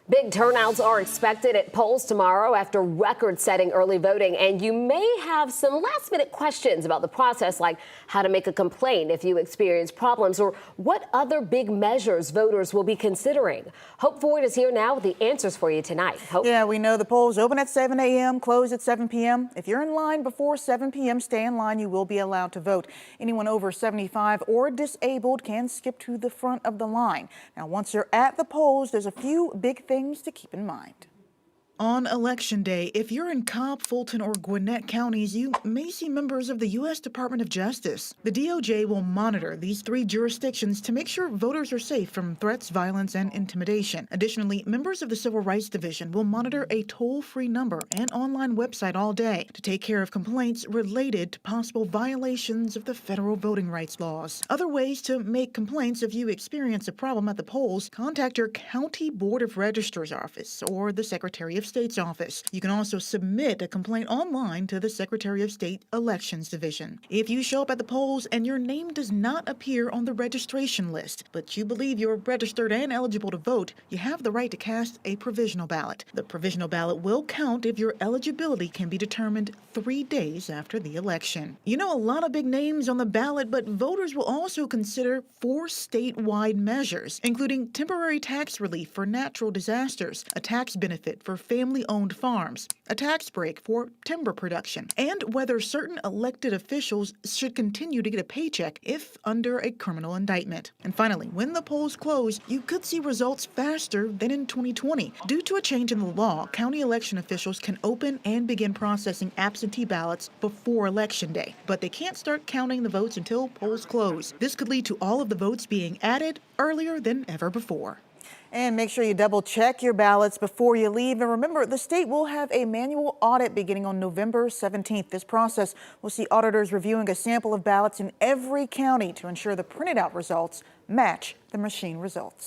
Big turnouts are expected at polls tomorrow after record-setting early voting, and you may have some last-minute questions about the process, like how to make a complaint if you experience problems or what other big measures voters will be considering. Hope Ford is here now with the answers for you tonight. Hope. Yeah, we know the polls open at 7 a.m., close at 7 p.m. If you're in line before 7 p.m., stay in line. You will be allowed to vote. Anyone over 75 or disabled can skip to the front of the line. Now, once you're at the polls, there's a few big things to keep in mind. On Election Day, if you're in Cobb, Fulton, or Gwinnett counties, you may see members of the U.S. Department of Justice. The DOJ will monitor these three jurisdictions to make sure voters are safe from threats, violence, and intimidation. Additionally, members of the Civil Rights Division will monitor a toll-free number and online website all day to take care of complaints related to possible violations of the federal voting rights laws. Other ways to make complaints: if you experience a problem at the polls, contact your County Board of Registrar's office or the Secretary of State's office. You can also submit a complaint online to the Secretary of State Elections Division. If you show up at the polls and your name does not appear on the registration list, but you believe you're registered and eligible to vote, you have the right to cast a provisional ballot. The provisional ballot will count if your eligibility can be determined 3 days after the election. You know, a lot of big names on the ballot, but voters will also consider 4 statewide measures, including temporary tax relief for natural disasters, a tax benefit for family-owned farms, a tax break for timber production, and whether certain elected officials should continue to get a paycheck if under a criminal indictment. And finally, when the polls close, you could see results faster than in 2020. Due to a change in the law, county election officials can open and begin processing absentee ballots before Election Day, but they can't start counting the votes until polls close. This could lead to all of the votes being added earlier than ever before. And make sure you double check your ballots before you leave. And remember, the state will have a manual audit beginning on November 17th. This process will see auditors reviewing a sample of ballots in every county to ensure the printed out results match the machine results.